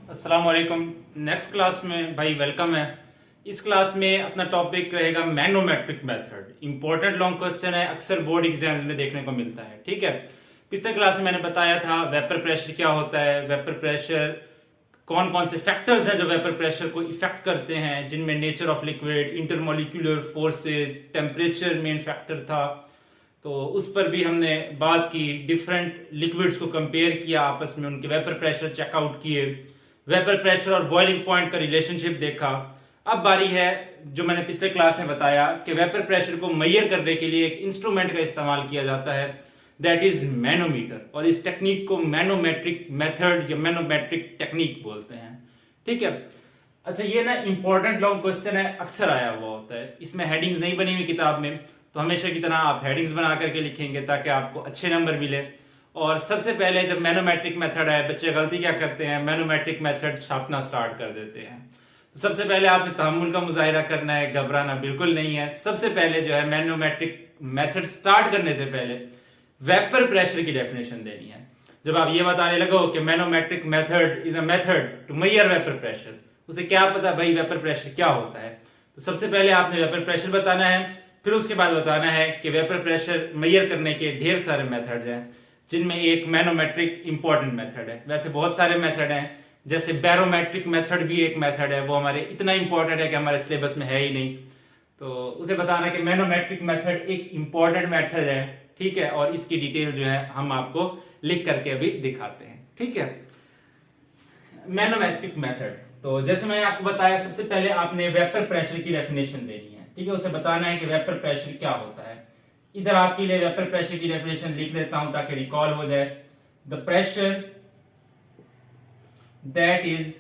अस्सलाम वालेकुम। Next class में भाई वेलकम है। इस क्लास में अपना टॉपिक रहेगा manometric method. Important long question है, अक्सर बोर्ड एग्जाम्स में देखने को मिलता है। ठीक है, पिछले क्लास में मैंने बताया था वेपर प्रेशर क्या होता है, वेपर प्रेशर कौन कौन से फैक्टर्स हैं जो वेपर प्रेशर को इफेक्ट करते हैं, जिनमें nature of liquid, intermolecular forces, temperature main factor था। तो उस पर भी हमने बात की, डिफरेंट लिक्विड्स को कंपेयर किया आपस में, उनके वेपर प्रेशर चेकआउट किए, वेपर प्रेशर और बॉइलिंग पॉइंट का रिलेशनशिप देखा। अब बारी है जो मैंने पिछले क्लास में बताया कि वेपर प्रेशर को मेजर करने के लिए एक इंस्ट्रूमेंट का इस्तेमाल किया जाता है, दैट इज मैनोमीटर, और इस टेक्निक को मैनोमेट्रिक मेथड या मैनोमेट्रिक टेक्निक बोलते हैं। ठीक है, अच्छा ये ना इंपॉर्टेंट लॉन्ग क्वेश्चन है, अक्सर आया हुआ होता है। इसमें हेडिंग्स नहीं बनी हुई किताब में, तो हमेशा की तरह आप हेडिंग्स बना करके लिखेंगे ताकि आपको अच्छे नंबर मिले। और सबसे पहले जब मैनोमेट्रिक मेथड है, बच्चे गलती क्या करते हैं, मैनोमेट्रिक मेथड छापना स्टार्ट कर देते हैं। तो सबसे पहले आपने तहम्मुल का मुजाहिरा करना है, घबराना बिल्कुल नहीं है। सबसे पहले जो है मैनोमेट्रिक मेथड स्टार्ट करने से पहले वेपर प्रेशर की डेफिनेशन देनी है। जब आप ये बताने लगो कि manometric method is a method to measure vapour pressure, उसे क्या पता भाई वेपर प्रेशर क्या होता है। तो सबसे पहले आपने वेपर प्रेशर बताना है, फिर उसके बाद बताना है कि वेपर प्रेशर मेजर करने के ढेर सारे मेथड्स हैं, जिनमें एक मैनोमेट्रिक इंपॉर्टेंट मेथड है। वैसे बहुत सारे मेथड हैं, जैसे बैरोमेट्रिक मेथड भी एक मेथड है, वो हमारे इतना इंपॉर्टेंट है कि हमारे सिलेबस में है ही नहीं। तो उसे बताना कि मैनोमेट्रिक मेथड एक इंपॉर्टेंट मेथड है। ठीक है, और इसकी डिटेल जो है हम आपको लिख करके अभी दिखाते हैं। ठीक है, मैनोमेट्रिक मेथड, तो जैसे मैंने आपको बताया, सबसे पहले आपने वेपर प्रेशर की डेफिनेशन देनी है। ठीक है, उसे बताना है कि वेपर प्रेशर क्या होता है। इधर आपके लिए वेपर प्रेशर की डेफिनेशन लिख देता हूं ताकि रिकॉल हो जाए। The pressure that is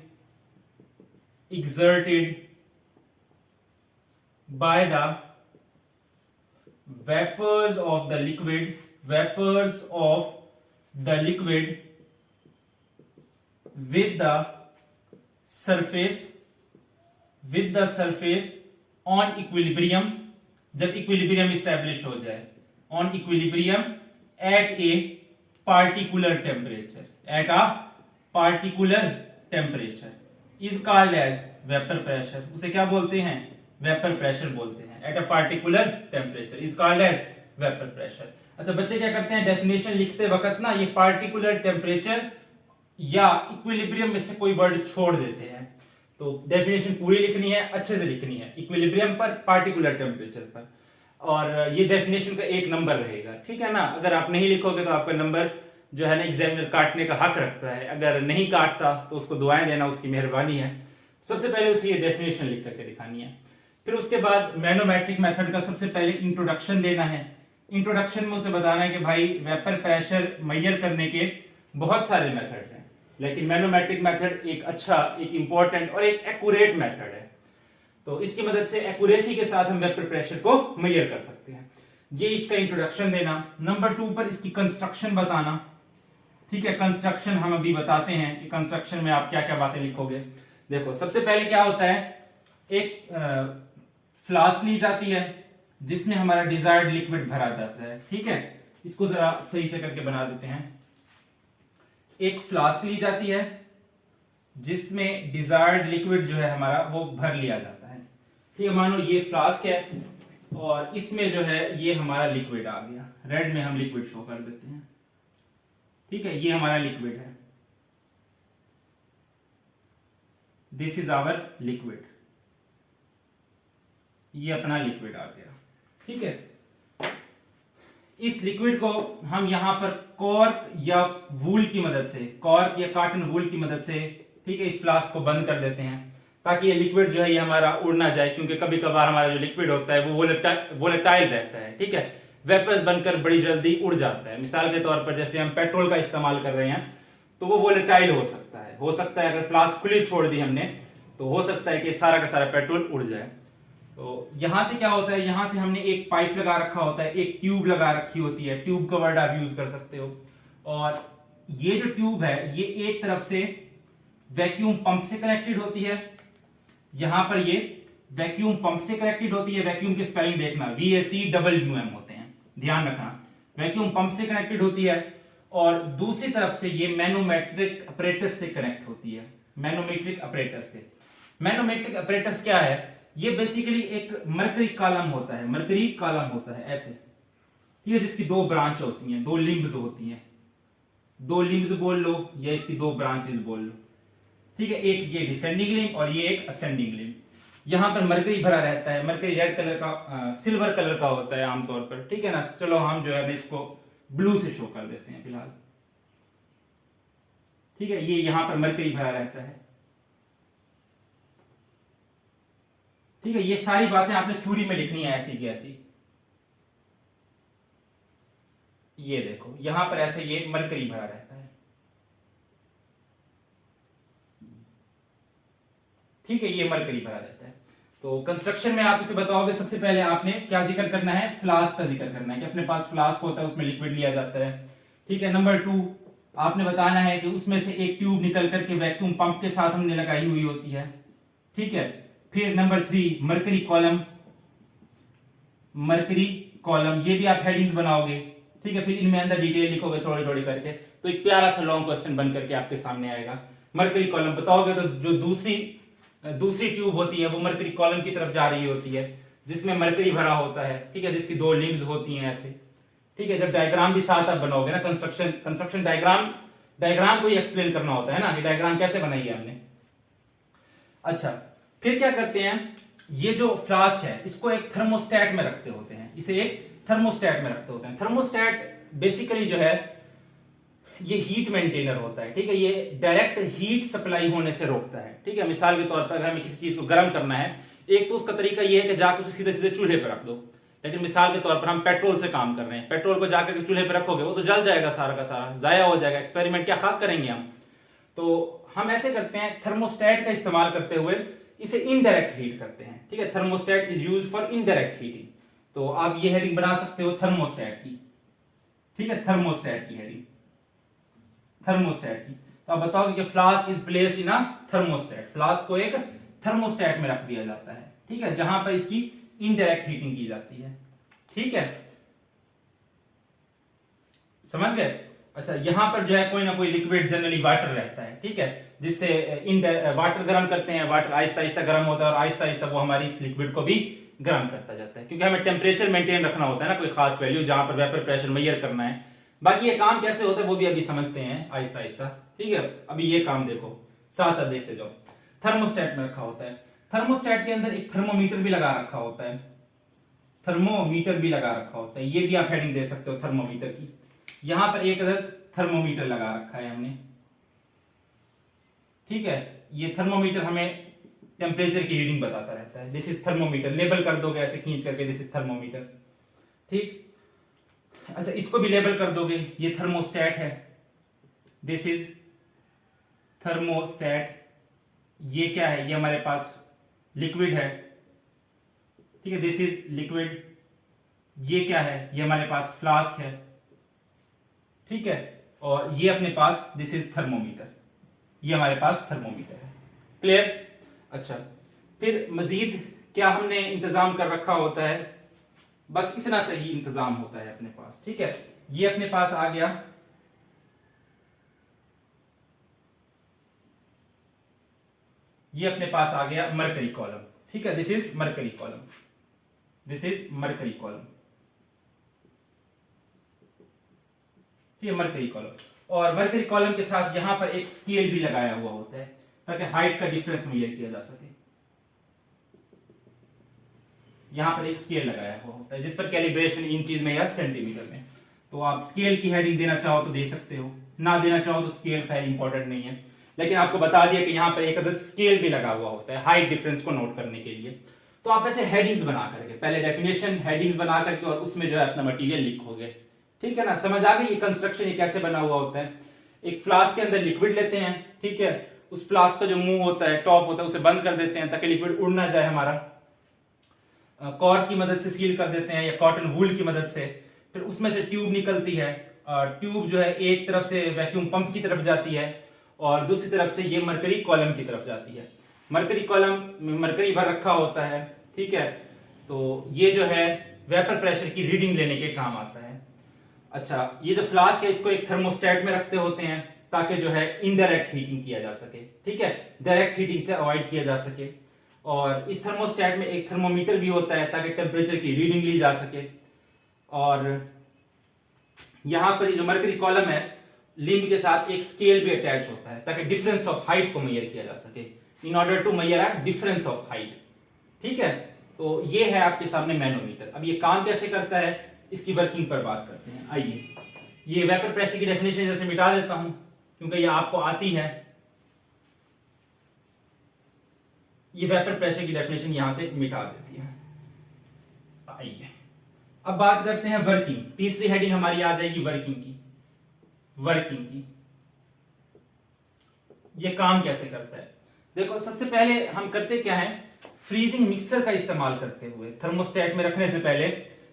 exerted by the vapors of the liquid with the surface on equilibrium, जब इक्विलिब्रियम स्टैब्लिश हो जाए, on equilibrium at a particular temperature is called as vapour pressure. उसे क्या बोलते हैं, वेपर प्रेशर बोलते हैं। At a particular temperature is called as vapour pressure. अच्छा, बच्चे क्या करते हैं, डेफिनेशन लिखते वक्त ना ये पार्टिकुलर टेम्परेचर या इक्विलिब्रियम में से कोई वर्ड छोड़ देते हैं। तो डेफिनेशन पूरी लिखनी है, अच्छे से लिखनी है, इक्विलिब्रियम पर, पार्टिकुलर टेम्परेचर पर, और ये डेफिनेशन का एक नंबर रहेगा। ठीक है ना, अगर आप नहीं लिखोगे तो आपका नंबर जो है ना एग्जामिनर काटने का हक रखता है, अगर नहीं काटता तो उसको दुआएं देना उसकी मेहरबानी है। सबसे पहले उसे ये डेफिनेशन लिख करके दिखानी है, फिर उसके बाद मैनोमेट्रिक मेथड का सबसे पहले इंट्रोडक्शन देना है। इंट्रोडक्शन में उसे बताना है कि भाई वेपर प्रेशर मेजर करने के बहुत सारे मेथड्स हैं, लेकिन मैनोमेट्रिक मेथड एक अच्छा, एक इंपॉर्टेंट और एक एक्यूरेट मेथड है। तो इसकी मदद से एक्यूरेसी के साथ हम वेपर प्रेशर को मेजर कर सकते हैं। ये इसका इंट्रोडक्शन देना। नंबर 2 पर इसकी कंस्ट्रक्शन बताना। ठीक है, कंस्ट्रक्शन हम अभी बताते हैं कि कंस्ट्रक्शन में आप क्या क्या बातें लिखोगे। देखो, सबसे पहले क्या होता है, एक फ्लास्क ली जाती है जिसमें हमारा डिजायर्ड लिक्विड भरा जाता है। ठीक है, इसको जरा सही से करके बना देते हैं। एक फ्लास्क ली जाती है जिसमें डिजायर्ड लिक्विड जो है हमारा वो भर लिया जाता है। ठीक है, मानो ये फ्लास्क है और इसमें जो है ये हमारा लिक्विड आ गया, रेड में हम लिक्विड शो कर देते हैं। ठीक है, ये हमारा लिक्विड है, दिस इज आवर लिक्विड, ये अपना लिक्विड आ गया। ठीक है, इस लिक्विड को हम यहां पर कॉर्क या वूल की मदद से, कॉर्क या कॉटन वूल की मदद से, ठीक है, इस फ्लास्क को बंद कर देते हैं ताकि ये लिक्विड जो है ये हमारा उड़ ना जाए, क्योंकि कभी कभार हमारा जो लिक्विड होता है वो वोलेटाइल रहता है। ठीक है, वेपर्स बनकर बड़ी जल्दी उड़ जाता है। मिसाल के तौर पर जैसे हम पेट्रोल का इस्तेमाल कर रहे हैं तो वो वोलेटाइल हो सकता है अगर फ्लास्क खुली छोड़ दी हमने तो हो सकता है कि सारा का सारा पेट्रोल उड़ जाए। तो यहां से क्या होता है, यहां से हमने एक पाइप लगा रखा होता है, एक ट्यूब लगा रखी होती है, ट्यूब का वर्ड आप यूज कर सकते हो। और ये जो ट्यूब है ये एक तरफ से वैक्यूम पंप से कनेक्टेड होती है, यहां पर ये वैक्यूम पंप से कनेक्टेड होती है। वैक्यूम की स्पेलिंग देखना, VACWM होते हैं, ध्यान रखना, वैक्यूम पंप से कनेक्टेड होती है। और दूसरी तरफ से ये मैनोमेट्रिक अपरेटस से कनेक्ट होती है। मैनोमेट्रिक अपरेटस से। मैनोमेट्रिक अपरेटस क्या है? ये बेसिकली एक मरकरी कॉलम होता है, मरकरी कॉलम होता है ऐसे, ठीक है, जिसकी दो ब्रांच होती हैं, दो लिम्ब्स होती हैं, दो लिम्ब्स बोल लो या इसकी दो ब्रांचेस बोल लो, ठीक है। एक ये डिसेंडिंग लिम्ब और ये एक असेंडिंग लिम्ब। यहां पर मरकरी भरा रहता है, मरकरी रेड कलर का, सिल्वर कलर का होता है आमतौर पर, ठीक है ना। चलो हम जो है इसको ब्लू से शो कर देते हैं फिलहाल, ठीक है। ये यहां पर मरकरी भरा रहता है, ठीक है। ये सारी बातें आपने थ्योरी में लिखनी है ऐसी की ऐसी। ये देखो यहां पर ऐसे ये मरकरी भरा रहता है, ठीक है, ये मरकरी भरा रहता है। तो कंस्ट्रक्शन में आप इसे बताओगे, सबसे पहले आपने क्या जिक्र करना है? फ्लास्क का जिक्र करना है कि अपने पास फ्लास्क होता है, उसमें लिक्विड लिया जाता है, ठीक है। नंबर 2 आपने बताना है कि उसमें से एक ट्यूब निकल करके वैक्यूम पंप के साथ हमने लगाई हुई होती है, ठीक है। फिर number 3 mercury column, mercury column, ये भी आप हेडिंग्स बनाओगे, ठीक है। फिर इनमें अंदर डिटेल लिखोगे थोड़ी थोड़ी करके, तो एक प्यारा सा लॉन्ग क्वेश्चन बन करके आपके सामने आएगा। मरकरी कॉलम बताओगे तो जो दूसरी ट्यूब होती है वो मरकरी कॉलम की तरफ जा रही होती है, जिसमें मरकरी भरा होता है, ठीक है, जिसकी दो लिम्ब्स होती हैं ऐसे, ठीक है। जब डायग्राम भी साथ आप बनाओगे ना, कंस्ट्रक्शन डायग्राम को ही एक्सप्लेन करना होता है ना कि डायग्राम कैसे बनाई है हमने। अच्छा, फिर क्या करते हैं, ये जो फ्लास्क है इसको एक थर्मोस्टेट में रखते होते हैं, इसे एक थर्मोस्टेट में रखते होते हैं। थर्मोस्टेट बेसिकली जो है ये हीट मेंटेनर होता है, ठीक है। ये डायरेक्ट हीट सप्लाई होने से रोकता है, ठीक है। मिसाल के तौर पर अगर हमें किसी चीज को गर्म करना है, एक तो उसका तरीका ये है कि जाकर उसे सीधे सीधे चूल्हे पर रख दो, लेकिन मिसाल के तौर पर हम पेट्रोल से काम कर रहे हैं, पेट्रोल को जाकर के चूल्हे पर रखोगे वो तो जल जाएगा, सारा का सारा जाया हो जाएगा, एक्सपेरिमेंट क्या खाक करेंगे हम। तो हम ऐसे करते हैं, थर्मोस्टेट का इस्तेमाल करते हुए इसे इनडायरेक्ट हीट करते हैं, ठीक है। Thermostat is use for indirect heating. तो आप ये हेडिंग बना सकते हो थर्मोस्टेट की, ठीक है, थर्मोस्टेट की हेडिंग, थर्मोस्टेट की। तो आप बताओगे कि flask is placed in a thermostat, flask को एक थर्मोस्टेट में रख दिया जाता है, ठीक है, जहां पर इसकी इनडायरेक्ट हीटिंग की जाती है, ठीक है, समझ गए। अच्छा, यहां पर जो है कोई ना कोई लिक्विड, जनरली वाटर रहता है, ठीक है, जिससे वाटर गर्म करते हैं, वाटर आहिस्ता आहिस्ता गर्म होता है और आहिस्ता आहिस्ता वो हमारी इस लिक्विड को भी गर्म करता जाता है, क्योंकि हमें टेम्परेचर मेंटेन रखना होता है ना, कोई खास वैल्यू जहां पर वेपर प्रेशर मेजर करना है। बाकी ये काम कैसे होता है वो भी अभी समझते हैं आहिस्ता आहिस्ता, ठीक है। अभी ये काम देखो, साथ साथ देखते जाओ। थर्मोस्टेट में रखा होता है, थर्मोस्टेट के अंदर एक थर्मोमीटर भी लगा रखा होता है, थर्मोमीटर भी लगा रखा होता है, ये भी आप हेडिंग दे सकते हो थर्मोमीटर की। यहां पर एक अदद थर्मोमीटर लगा रखा है हमने, ठीक है। ये थर्मोमीटर हमें टेम्परेचर की रीडिंग बताता रहता है, दिस इज थर्मोमीटर, लेबल कर दोगे ऐसे खींच करके, दिस इज थर्मोमीटर, ठीक। अच्छा, इसको भी लेबल कर दोगे, ये थर्मोस्टेट है, दिस इज थर्मोस्टेट। ये क्या है? ये हमारे पास लिक्विड है, ठीक है, दिस इज लिक्विड। ये क्या है? ये हमारे पास फ्लास्क है, ठीक है। और ये अपने पास दिस इज थर्मोमीटर, ये हमारे पास थर्मोमीटर है, क्लियर। अच्छा, फिर मजीद क्या हमने इंतजाम कर रखा होता है? बस इतना सही इंतजाम होता है अपने पास, ठीक है। ये अपने पास आ गया, ये अपने पास आ गया मरकरी कॉलम, ठीक है, this is mercury column, this is mercury column, ठीक है, मरकरी कॉलम। और मरकरी कॉलम के साथ यहां पर एक स्केल भी लगाया हुआ होता है ताकि हाइट का डिफरेंस मेजर किया जा सके। यहां पर एक स्केल लगाया हुआ होता है जिस पर कैलिब्रेशन इंचीज में या सेंटीमीटर में। तो आप स्केल की हेडिंग देना चाहो तो दे सकते हो, ना देना चाहो तो स्केल खैर इंपॉर्टेंट नहीं है, लेकिन आपको बता दिया कि यहाँ पर एक अदद स्केल भी लगा हुआ होता है हाइट डिफरेंस को नोट करने के लिए। तो आप ऐसे हेडिंग्स बना करके, पहले डेफिनेशन हेडिंग्स बना करके और उसमें जो है अपना मटेरियल लिखोगे, ठीक है ना। समझ आ गई ये कंस्ट्रक्शन, ये कैसे बना हुआ होता है। एक फ्लास्क के अंदर लिक्विड लेते हैं, ठीक है, उस फ्लास्क का जो मुंह होता है, टॉप होता है, उसे बंद कर देते हैं ताकि लिक्विड उड़ ना जाए हमारा, कॉर्क की मदद से सील कर देते हैं या कॉटन वूल की मदद से। फिर उसमें से ट्यूब निकलती है, ट्यूब जो है एक तरफ से वैक्यूम पंप की तरफ जाती है और दूसरी तरफ से ये मरकरी कॉलम की तरफ जाती है। मरकरी कॉलम में मरकरी भर रखा होता है, ठीक है। तो ये जो है वेपर प्रेशर की रीडिंग लेने के काम आता है। अच्छा, ये जो फ्लास्क है इसको एक थर्मोस्टेट में रखते होते हैं, ताकि जो है इनडायरेक्ट हीटिंग किया जा सके, ठीक है, डायरेक्ट हीटिंग से अवॉइड किया जा सके। और इस थर्मोस्टेट में एक थर्मोमीटर भी होता है ताकि टेम्परेचर की रीडिंग ली जा सके। और यहां पर जो मरकरी कॉलम है लिंब के साथ एक स्केल भी अटैच होता है ताकि डिफरेंस ऑफ हाइट को मेजर किया जा सके, in order to measure a difference of height, ठीक है। तो ये है आपके सामने मैनोमीटर। अब ये काम कैसे करता है इसकी वर्किंग पर बात करते हैं। आइए, ये वेपर प्रेशर की डेफिनेशन जैसे मिटा देता हूं क्योंकि ये आपको आती है। ये वेपर प्रेशर की डेफिनेशन यहां से मिटा देती है। आइए अब बात करते हैं वर्किंग। तीसरी हेडिंग हमारी आ जाएगी वर्किंग की। वर्किंग की ये काम कैसे करता है, देखो सबसे पहले हम करते क्या है, फ्रीजिंग मिक्सर का इस्तेमाल करते हुए थर्मोस्टेट में रखने से पहले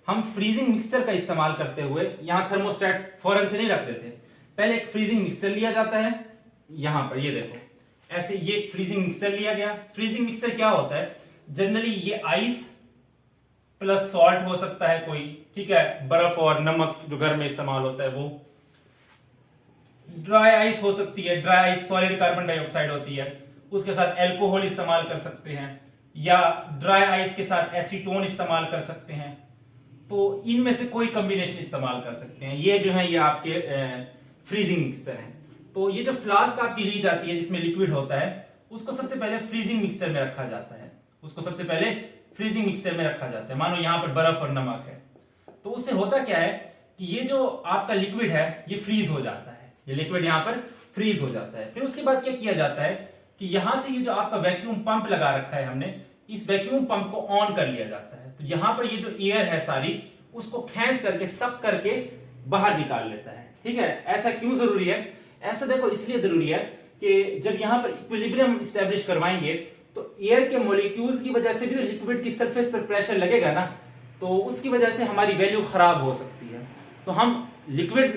हम फ्रीजिंग मिक्सर का इस्तेमाल करते हुए, यहां थर्मोस्टेट फौरन से नहीं रख देते, पहले एक फ्रीजिंग मिक्सर लिया जाता है। यहां पर ये देखो ऐसे ये फ्रीजिंग मिक्सर लिया गया। फ्रीजिंग मिक्सर क्या होता है, जनरली ये आइस प्लस सॉल्ट हो सकता है कोई, ठीक है, बर्फ और नमक जो घर में इस्तेमाल होता है वो, ड्राई आइस हो सकती है, dry ice solid carbon dioxide होती है, उसके साथ अल्कोहल इस्तेमाल कर सकते हैं, या ड्राई आइस के साथ एसीटोन इस्तेमाल कर सकते हैं। तो इनमें से कोई कॉम्बिनेशन इस्तेमाल कर सकते हैं। ये जो है ये आपके फ्रीजिंग मिक्सर है। तो ये जो फ्लास्क आपकी ली जाती है जिसमें लिक्विड होता है उसको सबसे पहले फ्रीजिंग मिक्सर में रखा जाता है। उसको सबसे पहले फ्रीजिंग मिक्सर में रखा जाता है। मानो यहां पर बर्फ और नमक है, तो उससे होता क्या है कि ये जो आपका लिक्विड है ये फ्रीज हो जाता है, ये लिक्विड यहां पर फ्रीज हो जाता है। फिर उसके बाद क्या किया जाता है कि यहां से ये जो आपका वैक्यूम पंप लगा रखा है हमने, इस वैक्यूम पंप को ऑन कर लिया जाता है। तो यहां पर ये जो एयर है सारी उसको खींच करके सक करके बाहर निकाल लेता है, ठीक है। ऐसा क्यों जरूरी है, ऐसा देखो इसलिए जरूरी है कि जब यहां पर इक्विलिब्रियम स्टैब्लिश करवाएंगे तो एयर के मॉलिक्यूल्स की वजह से भी लिक्विड की सरफेस पर प्रेशर लगेगा ना, तो उसकी वजह से हमारी वैल्यू खराब हो सकती है। तो हम लिक्विड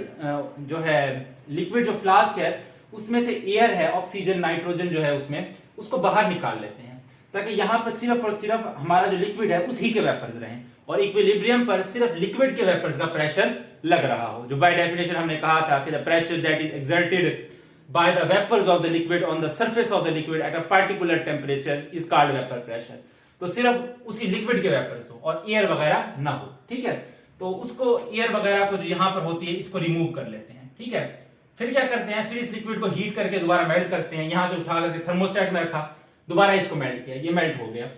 जो है, लिक्विड जो फ्लास्क है उसमें से एयर है, ऑक्सीजन नाइट्रोजन जो है उसमें, उसको बाहर निकाल लेते हैं ताकि यहां पर सिर्फ और सिर्फ हमारा जो लिक्विड है उसी के वेपर्स रहें और इक्विलिब्रियम पर सिर्फ लिक्विड के वेपर्स का प्रेशर लग रहा हो, जो बाय डेफिनेशन हमने कहा था कि the pressure that is exerted by the vapors of the liquid on the surface of the liquid at a particular temperature is called vapor pressure। तो सिर्फ उसी लिक्विड के वेपर्स हो और एयर वगैरह ना हो, ठीक है। तो उसको एयर वगैरह को जो यहां पर होती है इसको रिमूव कर लेते हैं, ठीक है। फिर क्या करते हैं, फिर इस लिक्विड को हीट करके दोबारा मेल्ट करते हैं। यहां से उठा करके थर्मोस्टेट में रखा, दोबारा इसको मेल्ट किया, ये मेल्ट हो गया।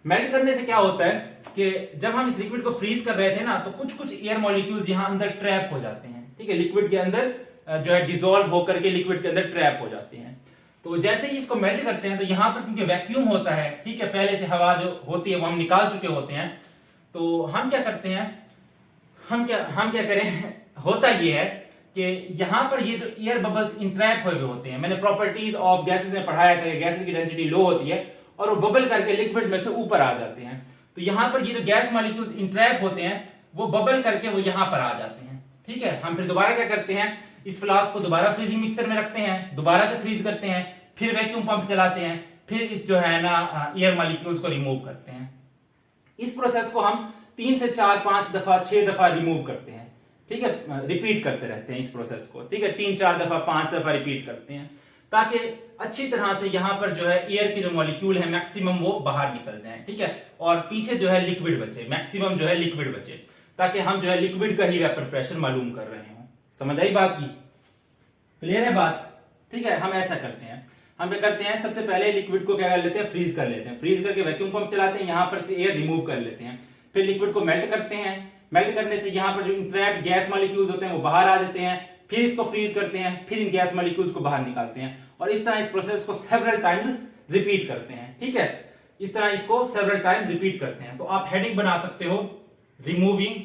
मेल्ट करने से क्या होता है कि जब हम इस लिक्विड को फ्रीज कर रहे थे ना, तो कुछ कुछ एयर मॉलिक्यूल्स यहां अंदर ट्रैप हो जाते हैं, ठीक है, लिक्विड के अंदर जो है डिसॉल्व होकर के लिक्विड के अंदर ट्रैप हो जाते हैं। तो जैसे ही इसको मेल्ट करते हैं तो यहाँ पर क्योंकि वैक्यूम होता है, ठीक है, पहले से हवा जो होती है वो हम निकाल चुके होते हैं, तो हम क्या करते हैं, हम क्या करें होता ये है कि यहाँ पर ये जो एयर बबल्स इंट्रैप हुए होते हैं, मैंने प्रॉपर्टीज ऑफ गैसेस में पढ़ाया था कि गैसेस की डेंसिटी लो होती है और वो बबल करके लिक्विड में से ऊपर आ जाते हैं। तो यहाँ पर ये जो गैस मॉलिक्यूल्स इंट्रैप होते हैं वो बबल करके वो यहाँ पर आ जाते हैं, ठीक है। हम फिर दोबारा क्या करते हैं, इस फ्लास्क को दोबारा फ्रीजिंग मिक्सर में रखते हैं, दोबारा से फ्रीज करते हैं, फिर वैक्यूम पंप चलाते हैं, फिर इस जो है ना एयर मॉलिक्यूल्स को रिमूव करते हैं। इस प्रोसेस को हम 3 से 4 5 दफा 6 दफा रिमूव करते हैं, ठीक है, रिपीट करते रहते हैं इस प्रोसेस को, ठीक है, 3 4 दफा 5 दफा रिपीट करते हैं ताकि अच्छी तरह से यहाँ पर जो है एयर के जो मॉलिक्यूल है मैक्सिमम वो बाहर निकल जाए, ठीक है, और पीछे जो है लिक्विड बचे, मैक्सिमम जो है लिक्विड बचे, ताकि हम जो है लिक्विड का ही वेपर प्रेशर मालूम कर रहे हो। समझ आई बात की, क्लियर है बात, ठीक है। हम ऐसा करते हैं, हम क्या करते हैं, सबसे पहले लिक्विड को क्या कर लेते हैं, फ्रीज कर लेते हैं, फ्रीज करके वैक्यूम पंप चलाते हैं, यहां पर से एयर रिमूव कर लेते हैं, फिर लिक्विड को मेल्ट करते हैं, मेल्ट करने से यहां पर जो इंट्रैप्ड गैस मॉलिक्यूल्स होते हैं वो बाहर आ जाते हैं, फिर इसको फ्रीज करते हैं, फिर इन गैस मॉलिक्यूल्स को बाहर निकालते हैं और इस तरह इस प्रोसेस को सेवरल टाइम्स रिपीट करते हैं, ठीक है, इस तरह इसको सेवरल टाइम्स रिपीट करते हैं। तो आप हेडिंग बना सकते हो, removing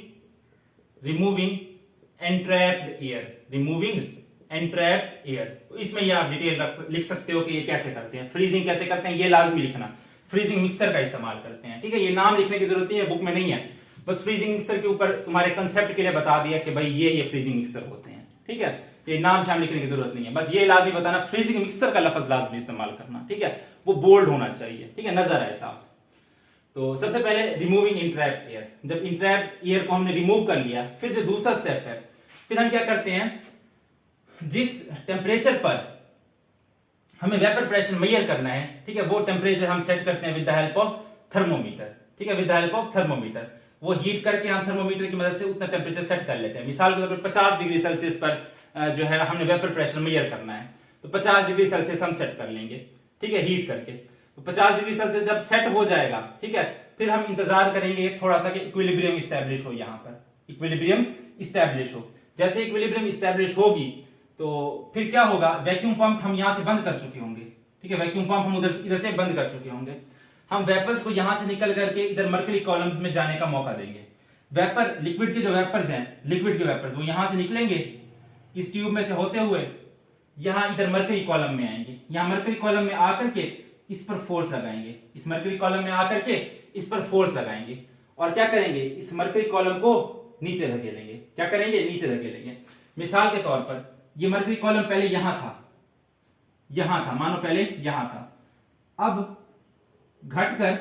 entrapped air, removing entrapped air. तो इसमें ये आप डिटेल लिख सकते हो कि ये कैसे करते हैं, फ्रीजिंग कैसे करते हैं, ये लाजमी लिखना, फ्रीजिंग मिक्सर का इस्तेमाल करते हैं, ठीक है। ये नाम लिखने की जरूरत नहीं है, बुक में नहीं है, बस फ्रीजिंग मिक्सर के ऊपर तुम्हारे कंसेप्ट के लिए बता दिया कि भाई ये फ्रीजिंग मिक्सर होते हैं, ठीक है। ये नाम शाम लिखने की जरूरत नहीं है, बस ये लाजमी बताना फ्रीजिंग मिक्सर का लफ्ज लाजमी इस्तेमाल करना, ठीक है, वो बोल्ड होना चाहिए, ठीक है, नजर आए साफ। तो सबसे पहले रिमूविंग इंट्रैप्ड एयर, जब इंट्रैप्ड एयर को हमने रिमूव कर लिया, फिर जो दूसरा स्टेप है, फिर हम क्या करते हैं, जिस टेम्परेचर पर हमें वेपर प्रेशर मेजर करना है, ठीक है, वो टेम्परेचर हम सेट करते हैं with the help of thermometer, ठीक है, with the help of thermometer. वो हीट करके हम थर्मोमीटर की मदद से उतना टेम्परेचर सेट कर लेते हैं। मिसाल के तौर पर 50 डिग्री सेल्सियस पर जो है हमने वेपर प्रेशर मेजर करना है, तो 50 डिग्री सेल्सियस हम सेट कर लेंगे, ठीक है, हीट करके। तो 50 डिग्री सेल्सियस जब सेट हो जाएगा, ठीक है, फिर हम इंतजार करेंगे थोड़ा सा कि इक्विलिब्रियम इस्टेब्लिश हो, यहाँ पर इक्विलिब्रियम इस्टेब्लिश हो। जैसे इक्विलिब्रियम इस्टेब्लिश होगी तो फिर क्या होगा, वैक्यूम पंप हम यहाँ से बंद कर चुके होंगे, ठीक है, वैक्यूम पंप हम इधर से बंद कर चुके होंगे। हम वेपर्स को यहाँ से निकल करके इधर मर्करी कॉलम्स में जाने का मौका देंगे। वेपर लिक्विड के जो वेपर्स हैं, लिक्विड के वेपर्स, वो यहाँ से निकलेंगे इस ट्यूब में से होते हुए यहाँ इधर मर्करी कॉलम में आएंगे। यहाँ मर्करी कॉलम में आकर के इस पर फोर्स लगाएंगे, इस मर्करी कॉलम में आकर के इस पर फोर्स लगाएंगे और क्या करेंगे, इस मर्करी कॉलम को नीचे धकेलेंगे। क्या करेंगे, नीचे धकेलेंगे। मिसाल के तौर पर ये मर्करी कॉलम पहले यहां था, मानो पहले यहां था, अब घटकर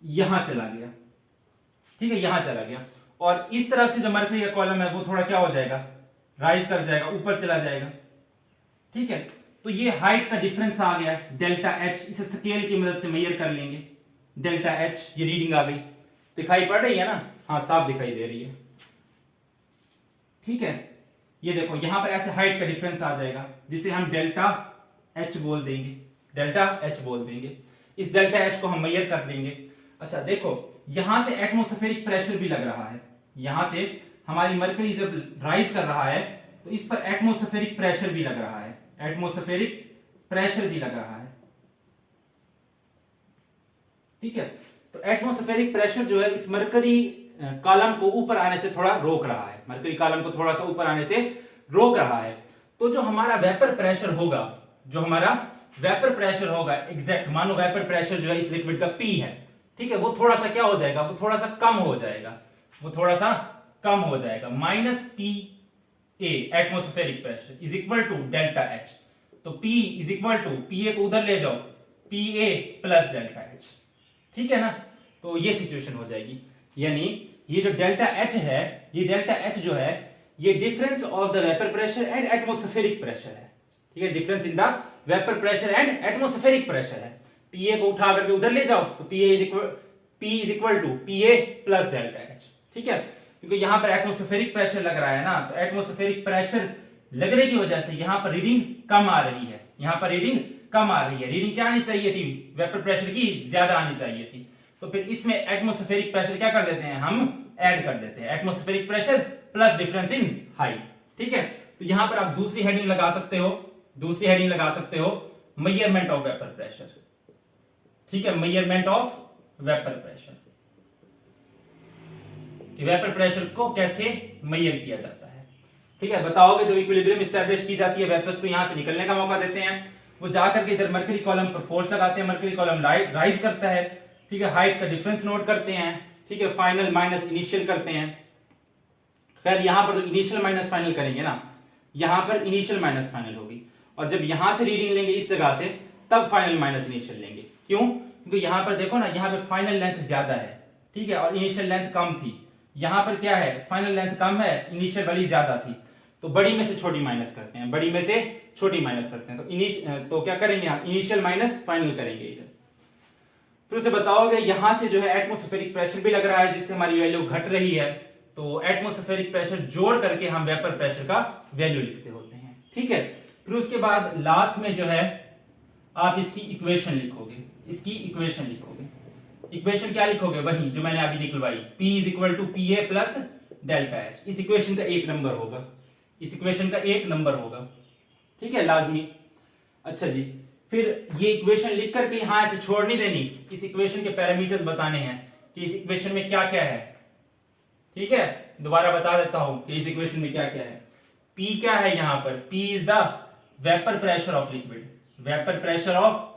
यहां चला गया, ठीक है, यहां चला गया, और इस तरफ से जो मर्करी का कॉलम है वो थोड़ा क्या हो जाएगा, राइज कर जाएगा, ऊपर चला जाएगा, ठीक है। तो ये हाइट का डिफरेंस आ गया डेल्टा एच, इसे स्केल की मदद से मेजर कर लेंगे। डेल्टा एच ये रीडिंग आ गई, दिखाई पड़ रही है ना, हाँ साफ दिखाई दे रही है, ठीक है। ये देखो यहां पर ऐसे हाइट का डिफरेंस आ जाएगा जिसे हम डेल्टा एच बोल देंगे, डेल्टा एच बोल देंगे। इस डेल्टा एच को हम मेजर कर देंगे। अच्छा देखो यहां से एटमॉस्फेरिक प्रेशर भी लग रहा है, यहां से हमारी मरकरी जब राइज कर रहा है तो इस पर एटमॉस्फेरिक प्रेशर भी लग रहा है, एटमॉस्फेरिक प्रेशर भी लग रहा है, ठीक है। तो एटमॉस्फेरिक प्रेशर जो है इस मरकरी कॉलम को ऊपर आने से थोड़ा रोक रहा है, मरकरी कॉलम को थोड़ा सा ऊपर आने से रोक रहा है। तो जो हमारा वेपर प्रेशर होगा, जो हमारा वेपर प्रेशर होगा एग्जैक्ट, मानो वेपर प्रेशर जो है इस लिक्विड का P है, ठीक है, वो थोड़ा सा क्या हो जाएगा, वो थोड़ा सा कम हो जाएगा, वो थोड़ा सा कम हो जाएगा। Minus PA atmospheric pressure is equal to delta H. तो P is equal to, PA को उधर ले जाओ, PA प्लस डेल्टा एच, ठीक है ना। तो ये सिचुएशन हो जाएगी, यानी ये जो डेल्टा एच है, ये डेल्टा एच जो है ये difference of the vapour pressure and atmospheric pressure है, ठीक है, difference in the vapour pressure and atmospheric pressure है। पीए को उठा करके उधर ले जाओ तो P is equal to PA plus delta H, ठीक है। क्योंकि यहां पर एटमॉस्फेरिक प्रेशर लग रहा है ना, तो एटमॉस्फेरिक प्रेशर लगने की वजह से यहां पर रीडिंग कम आ रही है, यहां पर रीडिंग कम आ रही है। रीडिंग क्या आनी चाहिए थी, वेपर प्रेशर की ज्यादा आनी चाहिए थी। तो फिर इसमें एटमॉस्फेरिक प्रेशर क्या कर देते हैं, हम ऐड कर देते हैं, atmospheric pressure plus difference in height, ठीक है। तो यहां पर आप दूसरी हेडिंग लगा सकते हो, दूसरी हेडिंग लगा सकते हो मेजरमेंट ऑफ वेपर प्रेशर, ठीक है, मेजरमेंट ऑफ वेपर प्रेशर, कि वेपर प्रेशर को कैसे मेजर किया जाता है, ठीक है। बताओगे जब इक्विलिब्रियम एस्टैब्लिश की जाती है, वेपर्स को यहां से निकलने का मौका देते हैं, वो जाकर के इधर मरकरी कॉलम पर फोर्स लगाते हैं, मरकरी कॉलम राइज करता है, ठीक है, हाइट का डिफरेंस नोट करते हैं, ठीक है, फाइनल माइनस इनिशियल करते हैं। खैर यहां पर तो इनिशियल माइनस फाइनल करेंगे ना, यहां पर इनिशियल माइनस फाइनल होगी, और जब यहां से रीडिंग लेंगे इस जगह से तब फाइनल माइनस इनिशियल लेंगे। क्यों, क्योंकि यहां पर देखो ना, यहां पे फाइनल लेंथ ज्यादा है, ठीक है, और इनिशियल लेंथ कम थी। यहां पर क्या है, फाइनल लेंथ कम है, इनिशियल वाली ज्यादा थी, तो बड़ी में से छोटी माइनस करते हैं, बड़ी में से छोटी माइनस करते हैं। तो क्या करेंगे हम, इनिशियल माइनस फाइनल करेंगे इधर। फिर उसे बताओगे यहां से जो है एटमॉस्फेरिक प्रेशर भी लग रहा है, जिससे हमारी वैल्यू घट रही है, तो एटमॉस्फेरिक प्रेशर जोड़ करके हम वेपर प्रेशर का वैल्यू लिखते होते हैं, ठीक है। फिर उसके बाद लास्ट में जो है आप इसकी इक्वेशन लिखोगे, इसकी इक्वेशन लिखोगे। इक्वेशन क्या लिखोगे, वही जो मैंने अभी निकलवाई, P is equal to P A plus delta H. इस इक्वेशन का एक नंबर होगा, इस इक्वेशन का एक नंबर होगा, ठीक है, लाजमी। अच्छा जी, फिर ये इक्वेशन लिख करके यहां ऐसे छोड़ नहीं देनी, इस इक्वेशन के पैरामीटर्स बताने हैं कि इस इक्वेशन में क्या क्या है, ठीक है। दोबारा बता देता हूं कि इस इक्वेशन में क्या क्या है। P क्या है यहां पर, P is the vapour pressure of liquid, vapour pressure of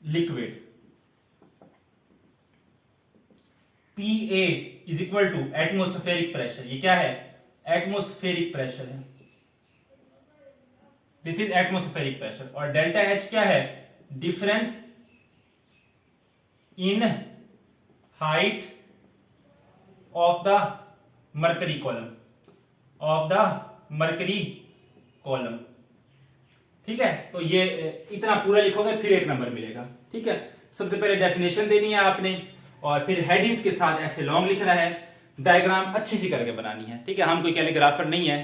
liquid. PA is equal to atmospheric pressure, ये क्या है, एटमॉस्फेरिक प्रेशर है, दिस इज एटमॉस्फेरिक प्रेशर। और डेल्टा एच क्या है, difference in height of the mercury column, of the mercury column. ठीक है, तो ये इतना पूरा लिखोगे फिर 1 नंबर मिलेगा। ठीक है, सबसे पहले डेफिनेशन देनी है आपने और फिर हेडिंग्स के साथ ऐसे लॉन्ग लिखना है, डायग्राम अच्छी सी करके बनानी है। ठीक है, हम कोई कैलीग्राफर नहीं है,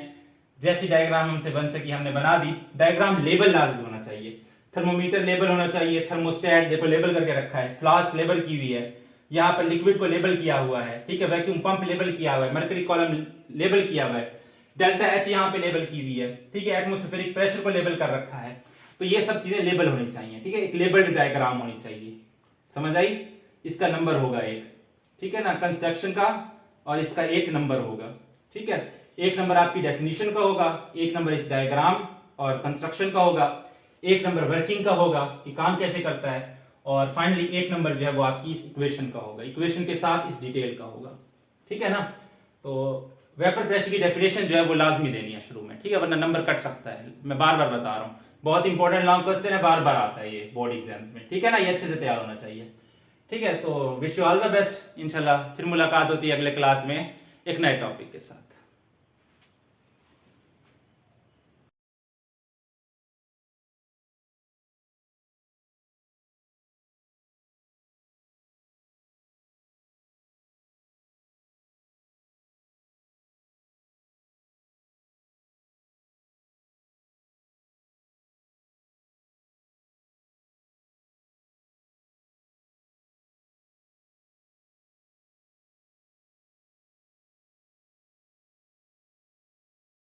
जैसी डायग्राम हमसे बन सकी हमने बना दी। डायग्राम लेबल लाजमी होना चाहिए, थर्मोमीटर लेबल होना चाहिए, थर्मोस्टेट देखो लेबल करके रखा है, फ्लास्क लेबल की हुई है, यहाँ पर लिक्विड को लेबल किया हुआ है। ठीक है, वैक्यूम पंप लेबल किया हुआ है, मर्करी कॉलम लेबल किया हुआ है, डेल्टा एच यहाँ पे लेबल की हुई है। ठीक है, एटमॉस्फेरिक प्रेशर को लेबल कर रखा है। तो ये सब चीजें लेबल होनी चाहिए। ठीक है, एक लेबल्ड डायग्राम होनी चाहिए, समझ आई। इसका नंबर होगा 1। ठीक है ना, कंस्ट्रक्शन का, और इसका 1 नंबर होगा। ठीक है, 1 नंबर आपकी डेफिनेशन का होगा, 1 नंबर इस डायग्राम और कंस्ट्रक्शन का होगा, 1 नंबर वर्किंग का होगा कि काम कैसे करता है, और फाइनली 1 नंबर जो है वो आपकी इस इक्वेशन का होगा, इक्वेशन के साथ इस डिटेल का होगा। ठीक है ना, तो वेपर प्रेशर की डेफिनेशन जो है वो लाजमी देनी है शुरू में। ठीक है, वरना नंबर कट सकता है। मैं बार बार बता रहा हूँ, बहुत इंपॉर्टेंट लॉन्ग क्वेश्चन है, बार बार आता है ये बोर्ड एग्जाम में। ठीक है ना, ये अच्छे से तैयार होना चाहिए। ठीक है, तो wish you all the best. इंशाल्लाह फिर मुलाकात होती है अगले क्लास में एक नए टॉपिक के साथ।